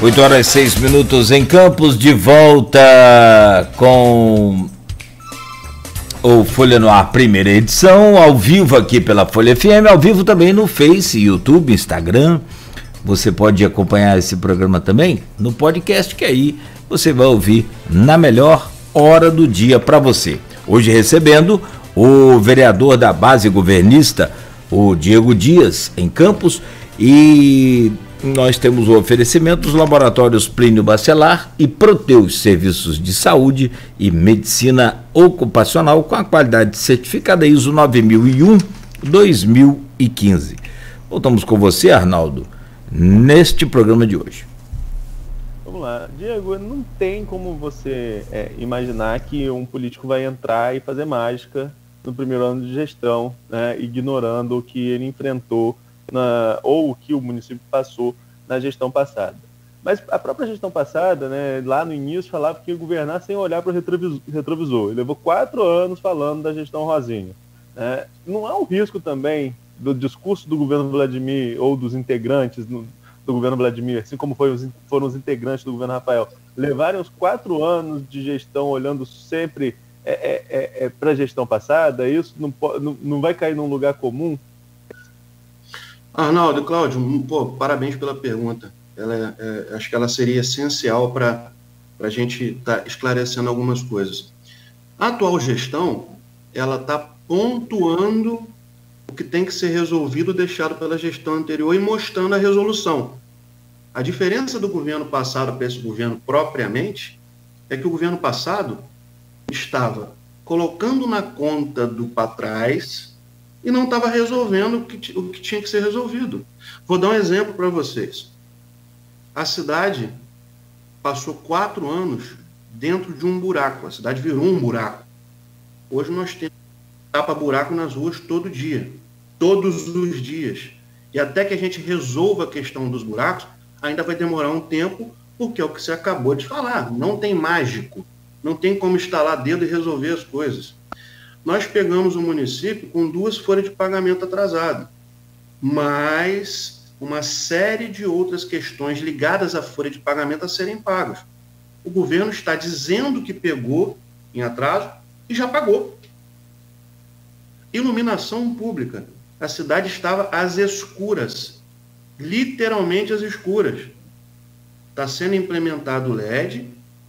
8h06 em Campos, de volta com o Folha no Ar, primeira edição, ao vivo aqui pela Folha FM, ao vivo também no Face, YouTube, Instagram. Você pode acompanhar esse programa também no podcast, que aí você vai ouvir na melhor hora do dia para você. Hoje recebendo o vereador da base governista, o Diego Dias, em Campos, e nós temos o oferecimento dos laboratórios Plínio Bacelar e Proteus, serviços de saúde e medicina ocupacional com a qualidade certificada ISO 9001-2015. Voltamos com você, Arnaldo, neste programa de hoje. Vamos lá. Diego, não tem como você imaginar que um político vai entrar e fazer mágica no primeiro ano de gestão, né, ignorando o que ele enfrentou ou o que o município passou na gestão passada. Mas a própria gestão passada, né, lá no início, falava que ia governar sem olhar para o retrovisor. Ele levou 4 anos falando da gestão Rosinha. Não há um risco também do discurso do governo Vladimir ou dos integrantes do governo Vladimir, assim como foram os integrantes do governo Rafael, levarem os 4 anos de gestão olhando sempre para a gestão passada? Isso não vai cair num lugar comum? Arnaldo e Cláudio, parabéns pela pergunta. Acho que ela seria essencial para a gente estar esclarecendo algumas coisas. A atual gestão, ela está pontuando o que tem que ser resolvido, deixado pela gestão anterior, e mostrando a resolução. A diferença do governo passado para esse governo propriamente é que o governo passado estava colocando na conta do para trás e não estava resolvendo o que tinha que ser resolvido. Vou dar um exemplo para vocês. A cidade passou 4 anos dentro de um buraco. A cidade virou um buraco. Hoje nós temos tapa-buraco nas ruas todo dia. Todos os dias. E até que a gente resolva a questão dos buracos, ainda vai demorar um tempo, porque é o que você acabou de falar. Não tem mágico. Não tem como estalar dedo e resolver as coisas. Nós pegamos o município com 2 folhas de pagamento atrasado, mas uma série de outras questões ligadas à folha de pagamento a serem pagas. O governo está dizendo que pegou em atraso e já pagou. Iluminação pública. A cidade estava às escuras, literalmente às escuras. Está sendo implementado o LED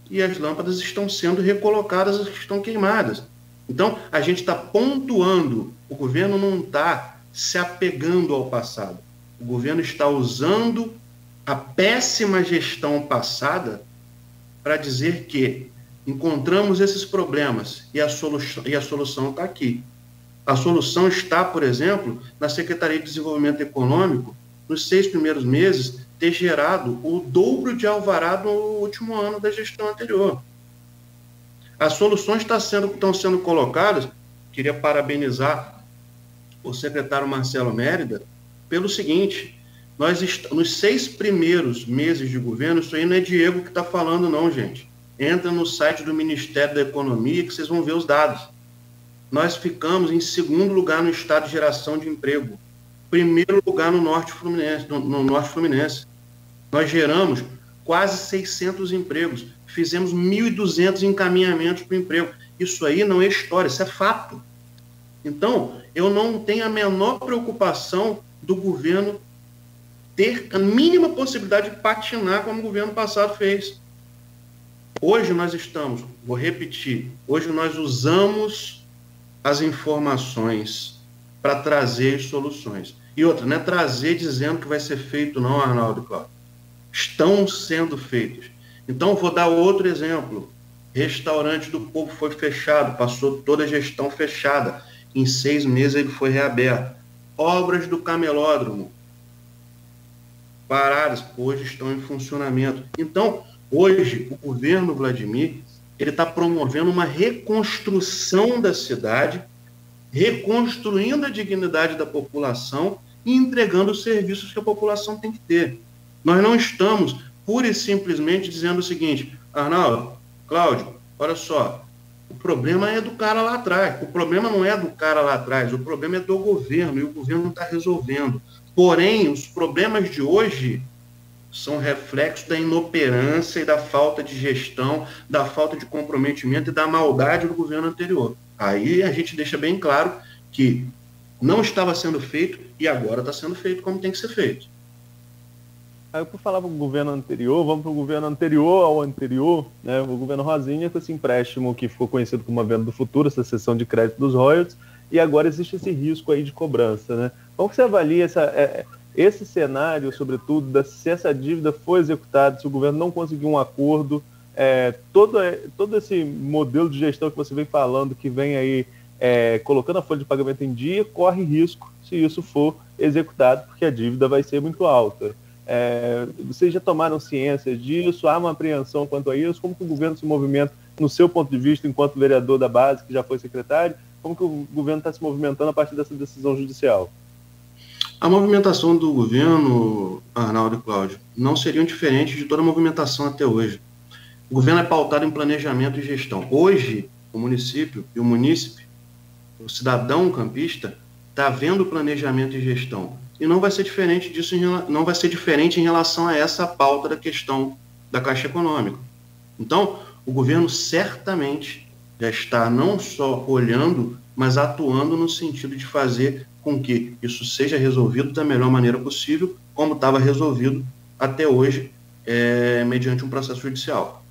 e as lâmpadas estão sendo recolocadas, as que estão queimadas. Então, a gente está pontuando, o governo não está se apegando ao passado. O governo está usando a péssima gestão passada para dizer que encontramos esses problemas e a solução está aqui. A solução está, por exemplo, na Secretaria de Desenvolvimento Econômico, nos 6 primeiros meses, ter gerado o dobro de alvará no último ano da gestão anterior. As soluções estão sendo colocadas. Queria parabenizar o secretário Marcelo Mérida pelo seguinte: nos 6 primeiros meses de governo, isso aí não é Diego que está falando não, gente. Entra no site do Ministério da Economia que vocês vão ver os dados. Nós ficamos em 2º lugar no estado de geração de emprego, 1º lugar no Norte Fluminense. Nós geramos quase 600 empregos. Fizemos 1.200 encaminhamentos para o emprego. Isso aí não é história, isso é fato. Então, eu não tenho a menor preocupação do governo ter a mínima possibilidade de patinar como o governo passado fez. Hoje nós vou repetir, hoje nós usamos as informações para trazer as soluções. E outra, não é trazer dizendo que vai ser feito não, Arnaldo e Cláudio. Estão sendo feitos. Então, vou dar outro exemplo. Restaurante do Povo foi fechado, passou toda a gestão fechada. Em 6 meses ele foi reaberto. Obras do camelódromo paradas, hoje estão em funcionamento. Então, hoje, o governo Vladimir, ele está promovendo uma reconstrução da cidade, reconstruindo a dignidade da população e entregando os serviços que a população tem que ter. Nós não estamos pura e simplesmente dizendo o seguinte: Arnaldo, Cláudio, olha só, o problema é do cara lá atrás. O problema não é do cara lá atrás, o problema é do governo, e o governo não está resolvendo. Porém, os problemas de hoje são reflexos da inoperância e da falta de gestão, da falta de comprometimento e da maldade do governo anterior. Aí a gente deixa bem claro que não estava sendo feito e agora está sendo feito como tem que ser feito. Aí, por falar para o governo anterior, vamos para o governo anterior ao anterior, né? O governo Rosinha, com esse empréstimo que ficou conhecido como a venda do futuro, essa cessão de crédito dos royalties, e agora existe esse risco aí de cobrança, né? Como que você avalia esse cenário, sobretudo, se essa dívida for executada, se o governo não conseguir um acordo, todo esse modelo de gestão que você vem falando, que vem aí colocando a folha de pagamento em dia, corre risco se isso for executado, porque a dívida vai ser muito alta. Vocês já tomaram ciência disso? Há uma apreensão quanto a isso? Como que o governo se movimenta, no seu ponto de vista, enquanto vereador da base, que já foi secretário? Como que o governo está se movimentando a partir dessa decisão judicial? A movimentação do governo, Arnaldo e Cláudio, não seriam diferentes de toda a movimentação até hoje. O governo é pautado em planejamento e gestão. Hoje, o município e o munícipe, o cidadão campista, está vendo planejamento e gestão. E não vai ser diferente disso, não vai ser diferente em relação a essa pauta da questão da Caixa Econômica. Então, o governo certamente já está não só olhando, mas atuando no sentido de fazer com que isso seja resolvido da melhor maneira possível, como estava resolvido até hoje, mediante um processo judicial.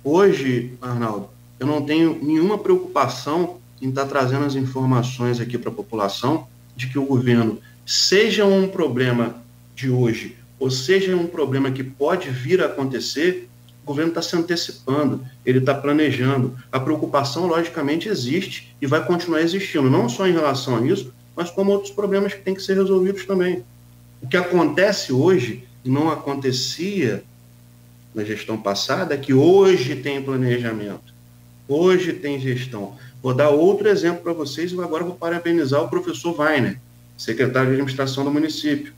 Hoje, Arnaldo, eu não tenho nenhuma preocupação em estar trazendo as informações aqui para a população de que o governo, seja um problema de hoje, ou seja um problema que pode vir a acontecer, o governo está se antecipando, ele está planejando. A preocupação, logicamente, existe e vai continuar existindo, não só em relação a isso, mas como outros problemas que têm que ser resolvidos também. O que acontece hoje, e não acontecia na gestão passada, é que hoje tem planejamento, hoje tem gestão. Vou dar outro exemplo para vocês e agora vou parabenizar o professor Weiner, secretário de administração do município.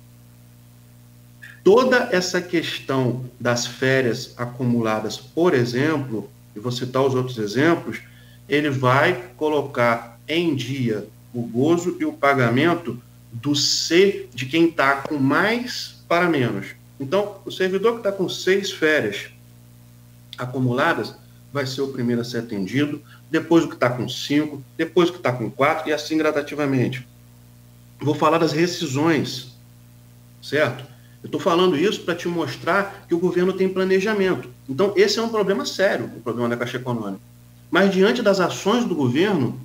Toda essa questão das férias acumuladas, por exemplo, e vou citar os outros exemplos, ele vai colocar em dia o gozo e o pagamento de quem está com mais para menos. Então, o servidor que está com 6 férias acumuladas vai ser o primeiro a ser atendido, depois o que está com 5, depois o que está com 4 e assim gradativamente. Vou falar das rescisões, certo? Eu estou falando isso para te mostrar que o governo tem planejamento. Então, esse é um problema sério, o problema da Caixa Econômica. Mas, diante das ações do governo,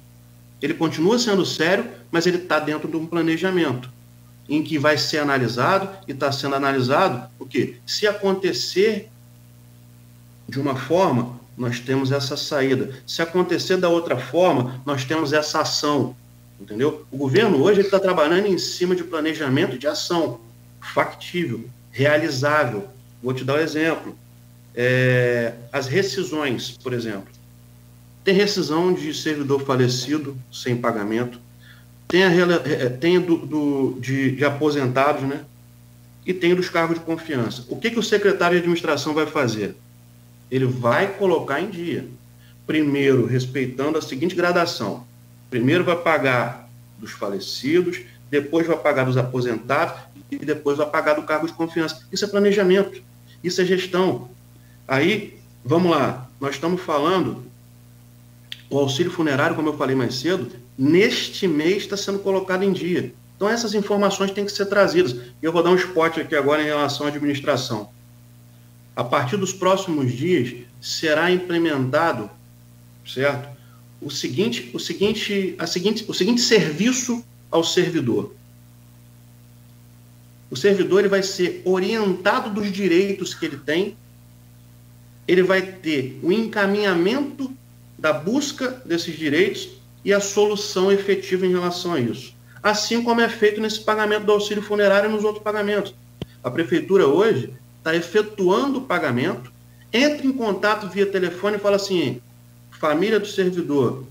ele continua sendo sério, mas ele está dentro de um planejamento, em que vai ser analisado, e está sendo analisado, o quê? Se acontecer de uma forma, nós temos essa saída. Se acontecer da outra forma, nós temos essa ação. Entendeu? O governo hoje está trabalhando em cima de planejamento de ação factível, realizável. Vou te dar um exemplo. As rescisões, por exemplo. Tem rescisão de servidor falecido sem pagamento, tem de aposentados, né? E tem dos cargos de confiança. O que o secretário de administração vai fazer? Ele vai colocar em dia. Primeiro, respeitando a seguinte gradação. Primeiro vai pagar dos falecidos, depois vai pagar dos aposentados e depois vai pagar do cargo de confiança. Isso é planejamento, isso é gestão. Aí, vamos lá, nós estamos falando, o auxílio funerário, como eu falei mais cedo, neste mês está sendo colocado em dia. Então essas informações têm que ser trazidas. E eu vou dar um spot aqui agora em relação à administração. A partir dos próximos dias, será implementado, certo? O seguinte serviço ao servidor. O servidor ele vai ser orientado dos direitos que ele tem, ele vai ter o encaminhamento da busca desses direitos e a solução efetiva em relação a isso. Assim como é feito nesse pagamento do auxílio funerário e nos outros pagamentos. A prefeitura hoje está efetuando o pagamento, entra em contato via telefone e fala assim: família do servidor,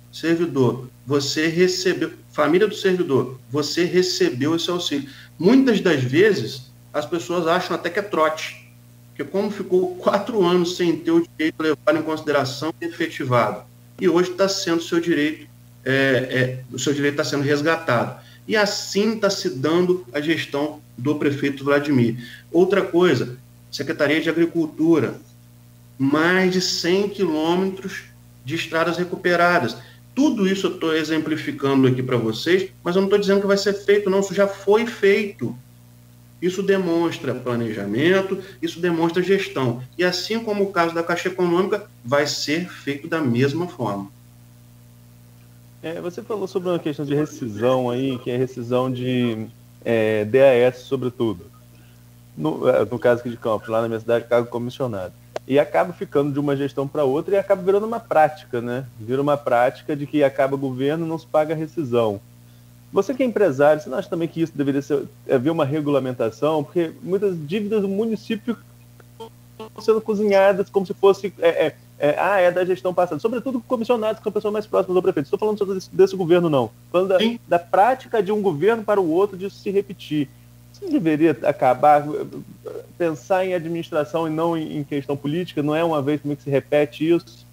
você recebeu, família do servidor, você recebeu esse auxílio. Muitas das vezes, as pessoas acham até que é trote, porque como ficou 4 anos sem ter o direito levado em consideração e efetivado, e hoje está sendo seu direito, o seu direito está sendo resgatado. E assim está se dando a gestão do prefeito Vladimir. Outra coisa, Secretaria de Agricultura, mais de 100 quilômetros de estradas recuperadas. Tudo isso eu estou exemplificando aqui para vocês, mas eu não estou dizendo que vai ser feito, não, isso já foi feito. Isso demonstra planejamento, isso demonstra gestão. E assim como o caso da Caixa Econômica, vai ser feito da mesma forma. Você falou sobre uma questão de rescisão aí, que é rescisão de DAS, sobretudo. No caso aqui de Campos, lá na minha cidade, cargo comissionado. E acaba ficando de uma gestão para outra e acaba virando uma prática, né? Vira uma prática de que acaba o governo e não se paga rescisão. Você que é empresário, você não acha também que isso deveria haver uma regulamentação? Porque muitas dívidas do município estão sendo cozinhadas como se fosse da gestão passada. Sobretudo comissionados, que são pessoas mais próximas do prefeito. Estou falando só desse governo, não. Falando da prática de um governo para o outro, disso se repetir. Você deveria acabar, pensar em administração e não em questão política? Não é uma vez também que se repete isso?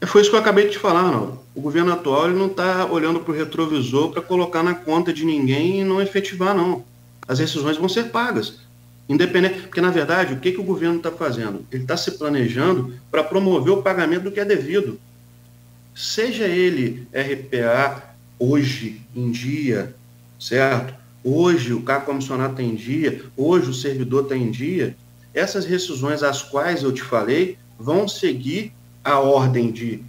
Foi isso que eu acabei de falar, não. O governo atual ele não está olhando para o retrovisor para colocar na conta de ninguém e não efetivar, não. As rescisões vão ser pagas. Independente, porque, na verdade, o que o governo está fazendo? Ele está se planejando para promover o pagamento do que é devido. Seja ele RPA hoje, em dia, certo? Hoje o cargo comissionado está em dia, hoje o servidor está em dia. Essas rescisões, as quais eu te falei, vão seguir a ordem de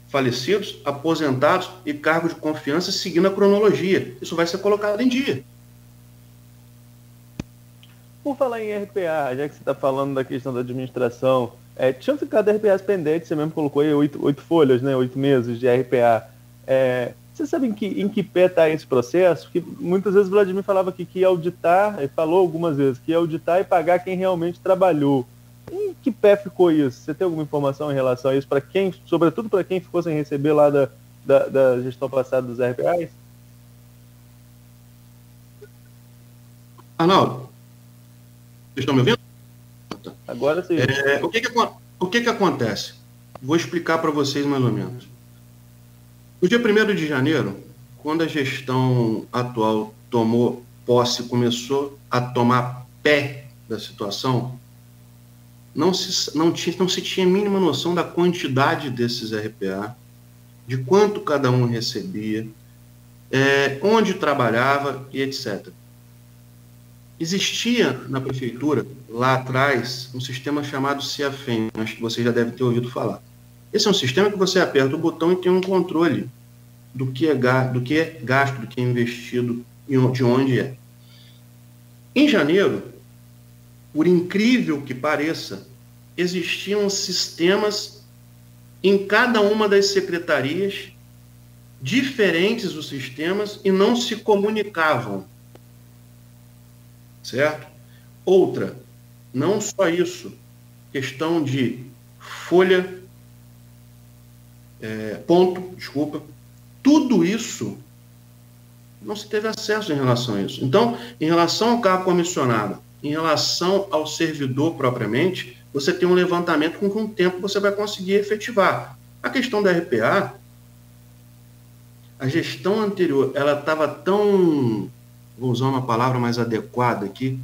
falecidos, aposentados e cargo de confiança, seguindo a cronologia. Isso vai ser colocado em dia. Por falar em RPA, já que você está falando da questão da administração, tinham ficado RPAs pendentes, você mesmo colocou aí 8 folhas, né, 8 meses de RPA. Você sabe em que pé está esse processo? Porque muitas vezes o Vladimir falava que ia auditar, ele falou algumas vezes, que ia auditar e pagar quem realmente trabalhou. Em que pé ficou isso? Você tem alguma informação em relação a isso? Sobretudo para quem ficou sem receber lá da gestão passada dos RPAs? Arnaldo, vocês estão me ouvindo? Agora sim. O que acontece? Vou explicar para vocês mais ou menos. No dia 1º de janeiro, quando a gestão atual tomou posse, começou a tomar pé da situação, não se tinha a mínima noção da quantidade desses RPA, de quanto cada um recebia, onde trabalhava e etc. Existia na prefeitura, lá atrás, um sistema chamado CIAFEM, acho que você já deve ter ouvido falar. Esse é um sistema que você aperta o botão e tem um controle do que é gasto, do que é investido e de onde é. Em janeiro, por incrível que pareça, existiam sistemas em cada uma das secretarias, diferentes os sistemas, e não se comunicavam. Certo? Outra, não só isso, questão de folha, tudo isso não se teve acesso em relação a isso. Então, em relação ao cargo comissionado, em relação ao servidor propriamente, você tem um levantamento com um tempo você vai conseguir efetivar. A questão da RPA, a gestão anterior, ela estava tão, vou usar uma palavra mais adequada aqui,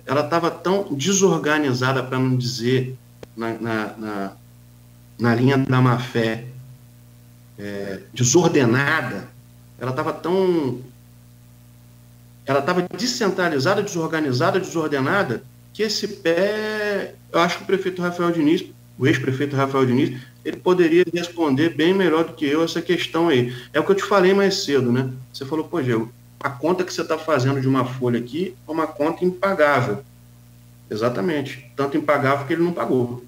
ela estava tão desorganizada, para não dizer na linha da má-fé, desordenada, ela estava descentralizada, desorganizada, desordenada, que esse pé, eu acho que o prefeito Rafael Diniz, o ex-prefeito Rafael Diniz, ele poderia responder bem melhor do que eu essa questão aí. É o que eu te falei mais cedo, né? Você falou, pô, Diego, a conta que você está fazendo de uma folha aqui é uma conta impagável. Exatamente. Tanto impagável que ele não pagou.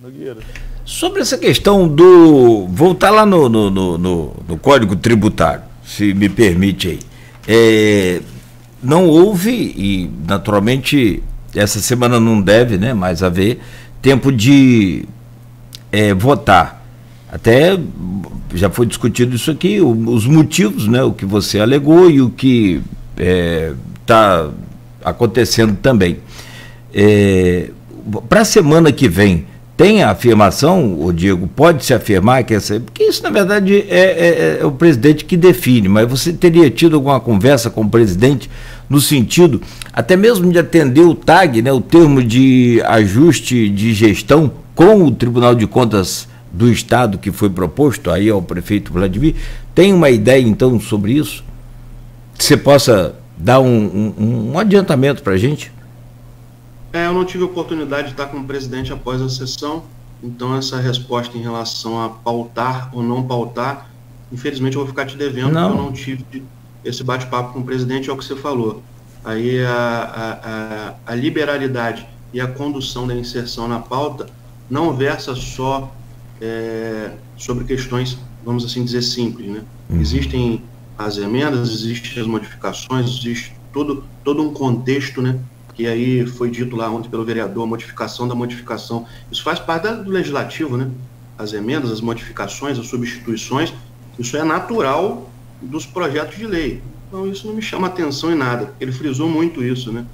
Nogueira. Sobre essa questão do... Voltar lá no Código Tributário, se me permite aí. Não houve, e naturalmente essa semana não deve, né, mais haver tempo de votar. Até já foi discutido isso aqui, os motivos, né, o que você alegou e o que está acontecendo também. Para a semana que vem, tem a afirmação, o Diego, pode-se afirmar que essa... Porque isso, na verdade, é o presidente que define, mas você teria tido alguma conversa com o presidente no sentido, até mesmo de atender o TAG, né, o termo de ajuste de gestão com o Tribunal de Contas do Estado que foi proposto aí ao prefeito Vladimir? Tem uma ideia, então, sobre isso? Que você possa dar um adiantamento para a gente? Eu não tive a oportunidade de estar com o presidente após a sessão, então essa resposta em relação a pautar ou não pautar, infelizmente eu vou ficar te devendo, porque eu não tive esse bate-papo com o presidente, é o que você falou. Aí a liberalidade e a condução da inserção na pauta não versa só sobre questões, vamos assim dizer, simples, né? Existem as emendas, existem as modificações, existe todo um contexto, né? Que aí foi dito lá ontem pelo vereador, a modificação da modificação. Isso faz parte do legislativo, né? As emendas, as modificações, as substituições, isso é natural dos projetos de lei. Então isso não me chama atenção em nada, porque ele frisou muito isso, né?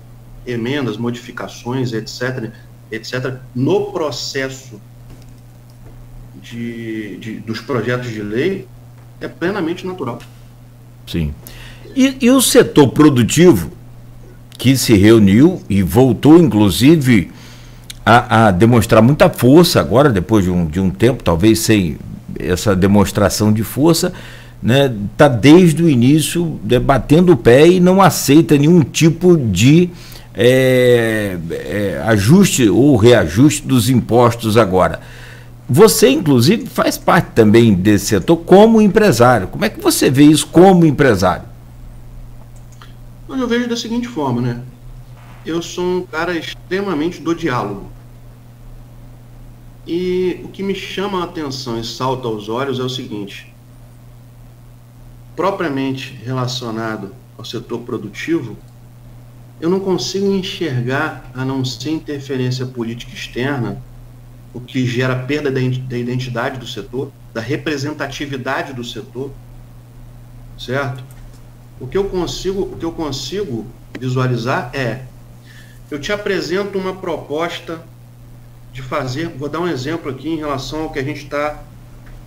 Emendas, modificações, etc., etc., no processo dos projetos de lei é plenamente natural. Sim. E o setor produtivo, que se reuniu e voltou, inclusive, a demonstrar muita força agora, depois de um tempo, talvez sem essa demonstração de força, né, tá desde o início batendo o pé e não aceita nenhum tipo de ajuste ou reajuste dos impostos agora. Você, inclusive, faz parte também desse setor como empresário. Como é que você vê isso como empresário? Eu vejo da seguinte forma, né? Eu sou um cara extremamente do diálogo. E o que me chama a atenção e salta aos olhos é o seguinte: propriamente relacionado ao setor produtivo, eu não consigo enxergar, a não ser interferência política externa, o que gera perda da identidade do setor, da representatividade do setor, certo? O que eu consigo visualizar eu te apresento uma proposta de fazer, vou dar um exemplo aqui em relação ao que a gente está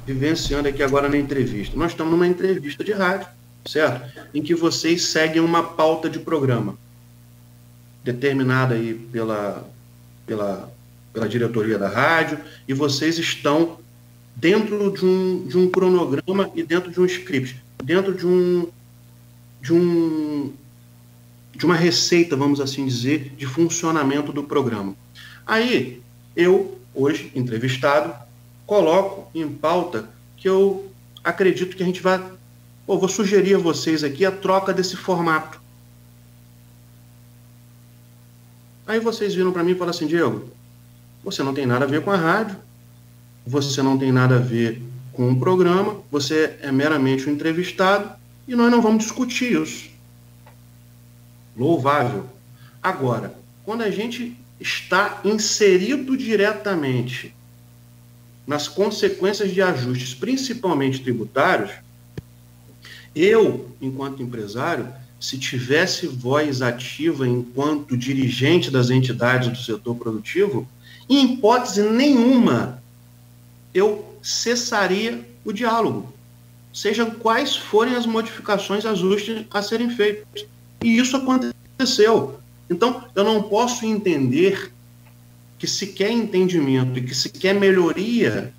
vivenciando aqui agora na entrevista. Nós estamos numa entrevista de rádio, certo? Em que vocês seguem uma pauta de programa, determinada aí pela diretoria da rádio, e vocês estão dentro de um cronograma e dentro de um script, dentro de uma receita, vamos assim dizer, de funcionamento do programa. Aí, eu, hoje, entrevistado, coloco em pauta que eu acredito que a gente vai... vou sugerir a vocês aqui a troca desse formato. Aí vocês viram para mim e falaram assim: Diego, você não tem nada a ver com a rádio, você não tem nada a ver com o programa, você é meramente um entrevistado e nós não vamos discutir isso. Louvável. Agora, quando a gente está inserido diretamente nas consequências de ajustes, principalmente tributários, eu, enquanto empresário, se tivesse voz ativa enquanto dirigente das entidades do setor produtivo, em hipótese nenhuma, eu cessaria o diálogo, sejam quais forem as modificações, ajustes a serem feitos. E isso aconteceu. Então, eu não posso entender que se quer entendimento e que se quer melhoria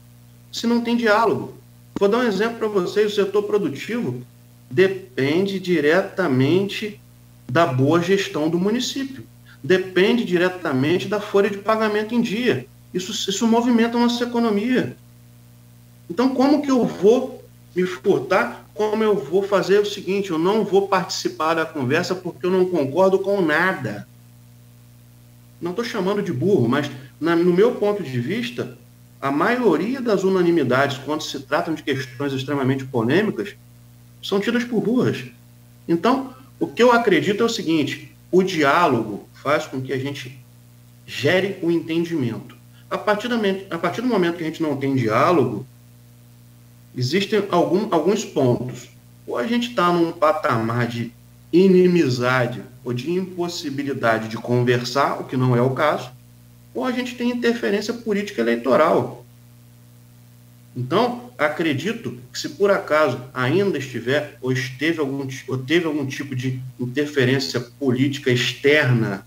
se não tem diálogo. Vou dar um exemplo para vocês: o setor produtivo depende diretamente da boa gestão do município, depende diretamente da folha de pagamento em dia. Isso movimenta a nossa economia. Então, como que eu vou me furtar? Como eu vou fazer o seguinte: eu não vou participar da conversa porque eu não concordo com nada. Não estou chamando de burro, mas no meu ponto de vista, a maioria das unanimidades, quando se tratam de questões extremamente polêmicas, são tidas por burras. Então, o que eu acredito é o seguinte: o diálogo faz com que a gente gere o entendimento. A partir do momento que a gente não tem diálogo, existem alguns pontos. Ou a gente está num patamar de inimizade ou de impossibilidade de conversar, o que não é o caso, ou a gente tem interferência política eleitoral. Então, acredito que se por acaso ainda estiver ou teve algum tipo de interferência política externa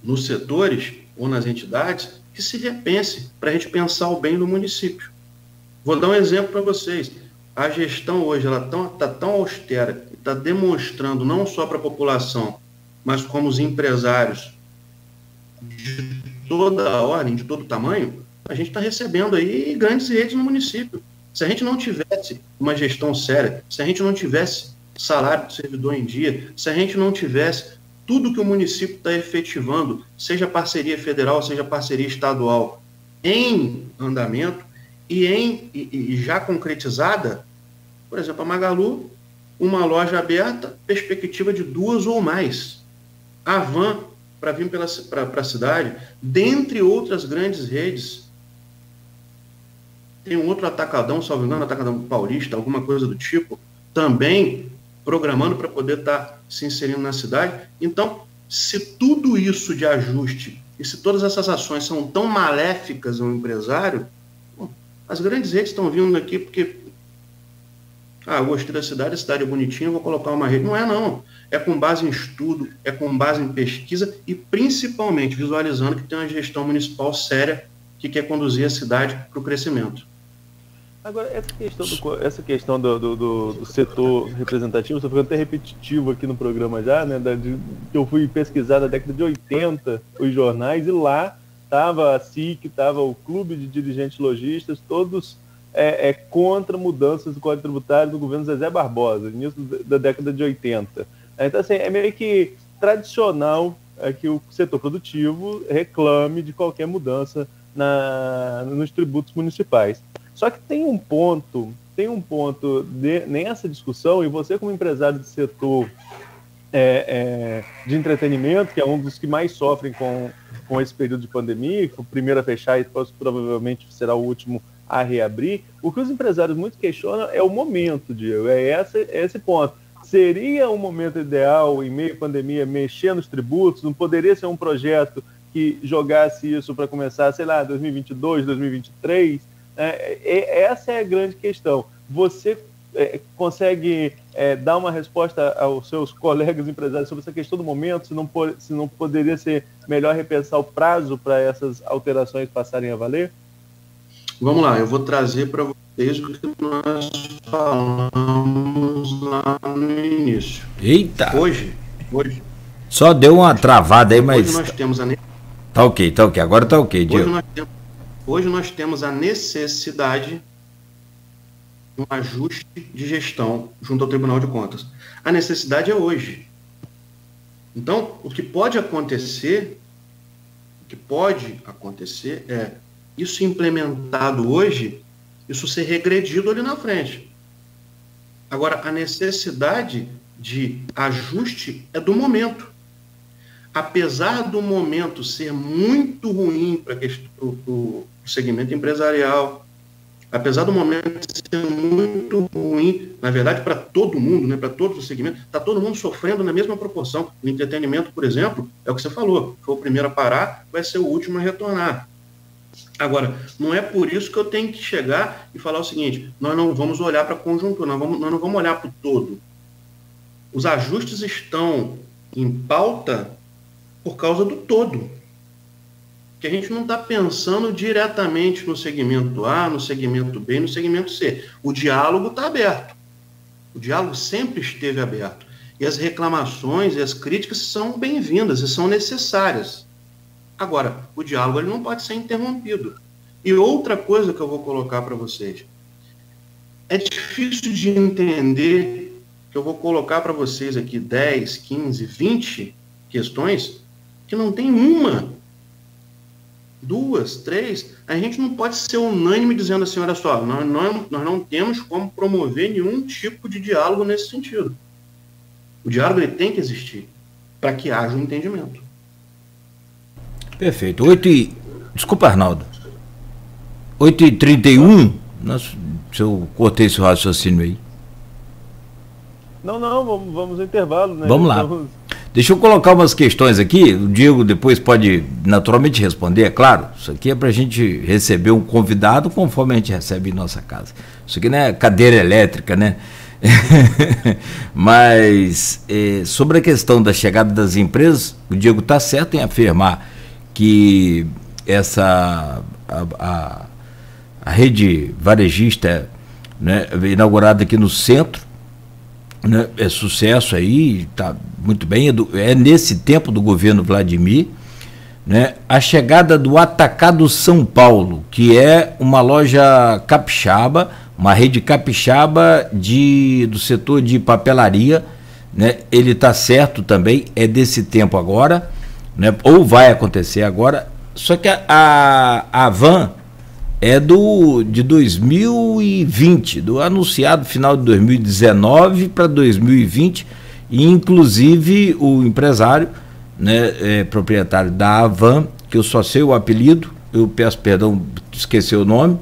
nos setores ou nas entidades, que se repense para a gente pensar o bem do município. Vou dar um exemplo para vocês. A gestão hoje está tão austera, está demonstrando não só para a população, mas como os empresários de toda a ordem, de todo tamanho, a gente está recebendo aí grandes redes no município. Se a gente não tivesse uma gestão séria, se a gente não tivesse salário do servidor em dia, se a gente não tivesse tudo que o município está efetivando, seja parceria federal, seja parceria estadual, em andamento e já concretizada, por exemplo, a Magalu, uma loja aberta, perspectiva de 2 ou mais. A Van, para vir para a cidade, dentre outras grandes redes. Tem um outro atacadão, salvo engano, atacadão paulista, alguma coisa do tipo, também programando para poder estar se inserindo na cidade. Então, se tudo isso de ajuste e se todas essas ações são tão maléficas ao empresário, as grandes redes estão vindo aqui porque eu gostei da cidade, a cidade é bonitinha, vou colocar uma rede. Não é, não. É com base em estudo, é com base em pesquisa e principalmente visualizando que tem uma gestão municipal séria que quer conduzir a cidade para o crescimento. Agora, essa questão do setor representativo, estou ficando até repetitivo aqui no programa já, né? Que eu fui pesquisar na década de 80 os jornais e lá estava a SIC, estava o Clube de Dirigentes Lojistas, todos contra mudanças do Código Tributário do governo Zezé Barbosa, início da década de 80. Então, assim, é meio que tradicional que o setor produtivo reclame de qualquer mudança nos tributos municipais. Só que tem um ponto nessa discussão, e você como empresário do setor de entretenimento, que é um dos que mais sofrem com esse período de pandemia, que foi o primeiro a fechar e provavelmente será o último a reabrir, o que os empresários muito questionam é o momento, Diego, esse ponto. Seria um momento ideal, em meio à pandemia, mexer nos tributos? Não poderia ser um projeto que jogasse isso para começar, sei lá, 2022, 2023? Essa é a grande questão. Você consegue dar uma resposta aos seus colegas empresários sobre essa questão do momento? Se não poderia ser melhor repensar o prazo para essas alterações passarem a valer? Vamos lá, eu vou trazer para vocês o que nós falamos lá no início. Eita! Hoje. Só deu uma travada aí, mas... Hoje nós temos a... Tá ok, agora tá ok, Diego. Hoje nós temos a necessidade de um ajuste de gestão junto ao Tribunal de Contas. A necessidade é hoje. Então, o que pode acontecer é isso implementado hoje, isso ser regredido ali na frente. Agora, a necessidade de ajuste é do momento. Apesar do momento ser muito ruim para o segmento empresarial, apesar do momento ser muito ruim, na verdade, para todo mundo, né, para todos os segmentos, está todo mundo sofrendo na mesma proporção. O entretenimento, por exemplo, é o que você falou, foi o primeiro a parar, vai ser o último a retornar. Agora, não é por isso que eu tenho que chegar e falar o seguinte: nós não vamos olhar para a conjuntura, nós não vamos olhar para o todo. Os ajustes estão em pauta por causa do todo. Que a gente não está pensando diretamente no segmento A, no segmento B, no segmento C. O diálogo está aberto. O diálogo sempre esteve aberto. E as reclamações e as críticas são bem-vindas e são necessárias. Agora, o diálogo ele não pode ser interrompido. E outra coisa que eu vou colocar para vocês. É difícil de entender que eu vou colocar para vocês aqui 10, 15, 20 questões que não tem uma, 2, 3. A gente não pode ser unânime dizendo assim, olha só, nós não temos como promover nenhum tipo de diálogo nesse sentido. O diálogo ele tem que existir para que haja um entendimento. Perfeito. Desculpa, Arnaldo. 8h31, se eu cortei esse raciocínio aí. Não, vamos ao intervalo, né? Vamos lá. Deixa eu colocar umas questões aqui, o Diego depois pode naturalmente responder, é claro. Isso aqui é para a gente receber um convidado conforme a gente recebe em nossa casa. Isso aqui não é cadeira elétrica, né? Mas sobre a questão da chegada das empresas, o Diego está certo em afirmar que a rede varejista, né, inaugurada aqui no centro, né, é sucesso aí, está muito bem, é nesse tempo do governo Vladimir, né, a chegada do Atacado São Paulo, que é uma loja capixaba, uma rede capixaba do setor de papelaria, né, ele está certo também, é desse tempo agora, né, ou vai acontecer agora, só que a Van é de 2020, do anunciado final de 2019 para 2020, e inclusive o empresário, né, proprietário da Avan, que eu só sei o apelido, eu peço perdão, esqueci o nome,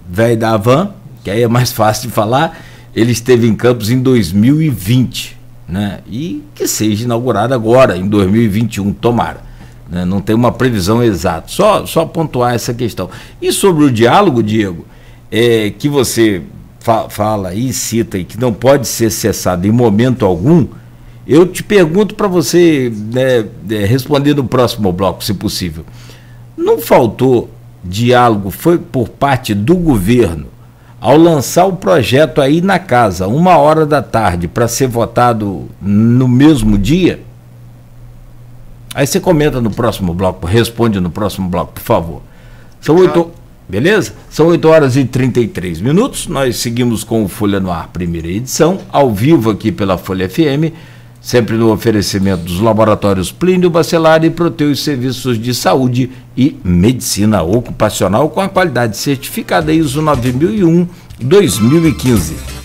velho da Avan, que aí é mais fácil de falar, ele esteve em Campos em 2020, né, e que seja inaugurado agora, em 2021, tomara. Não tem uma previsão exata, só pontuar essa questão. E sobre o diálogo, Diego, que você fala e cita e que não pode ser cessado em momento algum, eu te pergunto para você, né, responder no próximo bloco, se possível. Não faltou diálogo, foi por parte do governo, ao lançar o projeto aí na casa, 1h da tarde, para ser votado no mesmo dia? Aí você comenta no próximo bloco, responde no próximo bloco, por favor. Beleza? São 8h33. Nós seguimos com o Folha no Ar, primeira edição, ao vivo aqui pela Folha FM, sempre no oferecimento dos laboratórios Plínio Bacelar e Proteus Serviços de Saúde e Medicina Ocupacional com a qualidade certificada ISO 9001-2015.